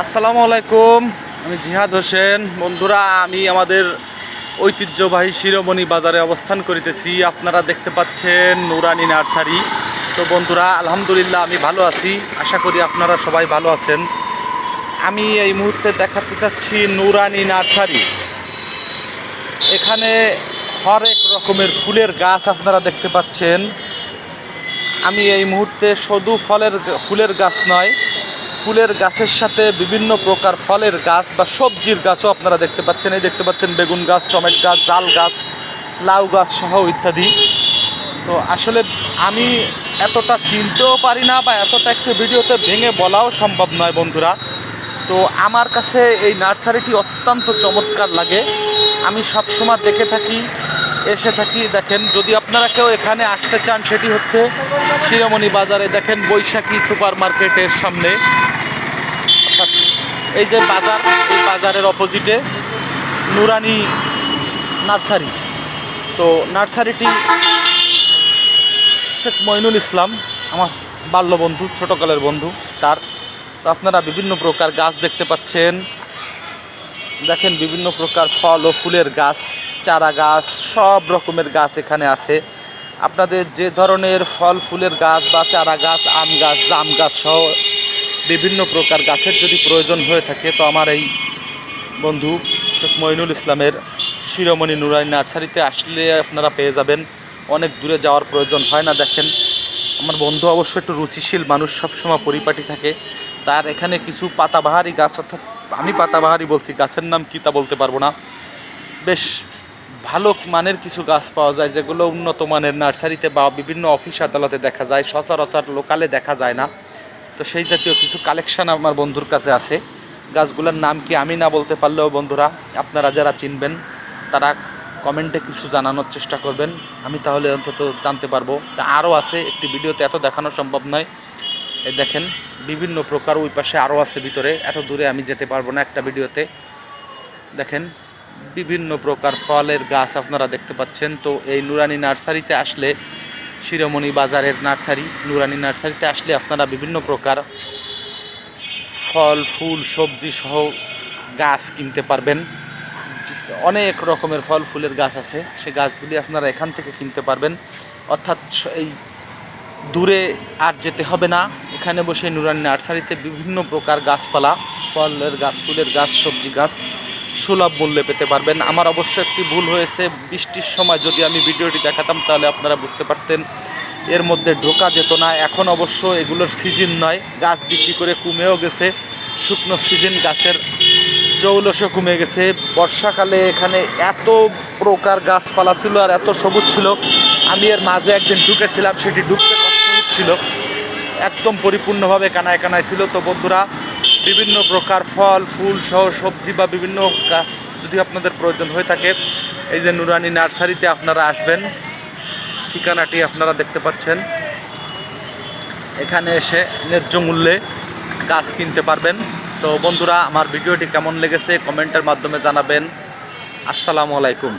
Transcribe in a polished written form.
আসসালামু আলাইকুম। আমি জিহাদ হোসেন। বন্ধুরা, আমি আমাদের ঐতিহ্যবাহী শিরোমণি বাজারে অবস্থান করিতেছি। আপনারা দেখতে পাচ্ছেন নুরানি নার্সারি। তো বন্ধুরা, আলহামদুলিল্লাহ আমি ভালো আছি, আশা করি আপনারা সবাই ভালো আছেন। আমি এই মুহূর্তে দেখাতে চাচ্ছি নুরানি নার্সারি। এখানে হরেক রকমের ফুলের গাছ আপনারা দেখতে পাচ্ছেন। আমি এই মুহূর্তে শুধু ফুলের গাছ নয়, ফুলের গাছের সাথে বিভিন্ন প্রকার ফলের গাছ বা সবজির গাছও আপনারা দেখতে পাচ্ছেন। এই দেখতে পাচ্ছেন বেগুন গাছ, টমেটো গাছ, জাল গাছ, লাউ গাছ সহ ইত্যাদি। তো আসলে আমি এতটা চিনতেও পারি না বা এতটা একটু ভিডিওতে ভেঙে বলাও সম্ভব নয় বন্ধুরা। তো আমার কাছে এই নার্সারিটি অত্যন্ত চমৎকার লাগে। আমি সবসময় দেখে থাকি, এসে থাকি। দেখেন, যদি আপনারা কেউ এখানে আসতে চান, সেটি হচ্ছে শিরোমণি বাজারে। দেখেন, বৈশাখী সুপার মার্কেটের সামনে, অর্থাৎ এই যে বাজার, এই বাজারের অপোজিটে নুরানি নার্সারি। তো নার্সারিটি শেখ মইনুল ইসলাম, আমার বাল্যবন্ধু, ছোটোকালের বন্ধু তার। তো আপনারা বিভিন্ন প্রকার গাছ দেখতে পাচ্ছেন। দেখেন, বিভিন্ন প্রকার ফল ও ফুলের গাছ, চারা গাছ, সব রকমের গাছ এখানে আছে। আপনাদের যে ধরনের ফল ফুলের গাছ বা চারা গাছ, আম গাছ, জাম গাছ সহ বিভিন্ন প্রকার গাছের যদি প্রয়োজন হয়ে থাকে, তো আমার এই বন্ধু শেখ মইনুল ইসলামের শিরোমণি নুরানি নার্সারিতে আসলে আপনারা পেয়ে যাবেন। অনেক দূরে যাওয়ার প্রয়োজন হয় না। দেখেন, আমার বন্ধু অবশ্য একটু রুচিশীল মানুষ, সবসময় পরিপাটি থাকে। তার এখানে কিছু পাতাবাহারি গাছ, অর্থাৎ আমি পাতাবাহারি বলছি, গাছের নাম কী তা বলতে পারবো না, বেশ ভালো মানের কিছু গাছ পাওয়া যায়, যেগুলো উন্নত মানের নার্সারিতে বা বিভিন্ন অফিস আদালতে দেখা যায়, সচরাচর লোকালে দেখা যায় না। তো সেই জাতীয় কিছু কালেকশান আমার বন্ধুর কাছে আছে। গাছগুলোর নাম কি আমি না বলতে পারলেও বন্ধুরা, আপনারা যারা চিনবেন তারা কমেন্টে কিছু জানানোর চেষ্টা করবেন, আমি তাহলে অন্তত জানতে পারবো। তা আরও আছে, একটি ভিডিওতে এত দেখানো সম্ভব নয়। এই দেখেন, বিভিন্ন প্রকার, ওই পাশে আরও আছে ভিতরে, এত দূরে আমি যেতে পারবো না একটা ভিডিওতে। দেখেন, বিভিন্ন প্রকার ফলের গাছ আপনারা দেখতে পাচ্ছেন। তো এই নুরানি নার্সারিতে আসলে, শিরোমণি বাজারের নার্সারি নুরানি নার্সারিতে আসলে আপনারা বিভিন্ন প্রকার ফল, ফুল, সবজি সহ গাছ কিনতে পারবেন। অনেক রকমের ফল ফুলের গাছ আছে, সে গাছগুলি আপনারা এখান থেকে কিনতে পারবেন। অর্থাৎ এই দূরে আর যেতে হবে না, এখানে বসে নুরানি নার্সারিতে বিভিন্ন প্রকার গাছপালা, ফলের গাছ, ফুলের গাছ, সবজি গাছ সুলভ মূল্যে পেতে পারবেন। আমার অবশ্য একটি ভুল হয়েছে, বৃষ্টির সময় যদি আমি ভিডিওটি দেখাতাম তাহলে আপনারা বুঝতে পারতেন, এর মধ্যে ঢোকা যেত না। এখন অবশ্য এগুলোর সিজন নয়, গাছ বিক্রি করে কমেও গেছে, শুকনো সিজন, গাছের জৌলসও কমে গেছে। বর্ষাকালে এখানে এত প্রকার গাছপালা ছিল আর এত সবুজ ছিল, আমি এর মাঝে একদিন ঢুকেছিলাম, সেটি ঢুকতে কষ্ট হচ্ছিল, একদম পরিপূর্ণভাবে কানায় কানায় ছিল। তো বন্ধুরা, বিভিন্ন প্রকার ফল ফুল সহ সবজি বা বিভিন্ন গাছ যদি আপনাদের প্রয়োজন হয়ে থাকে, এই যে নুরানি নার্সারিতে আপনারা আসবেন। ঠিকানাটি আপনারা দেখতে পাচ্ছেন। এখানে এসে ন্যায্য মূল্যে গাছ কিনতে পারবেন। তো বন্ধুরা, আমার ভিডিওটি কেমন লেগেছে কমেন্টের মাধ্যমে জানাবেন। আসসালামু আলাইকুম।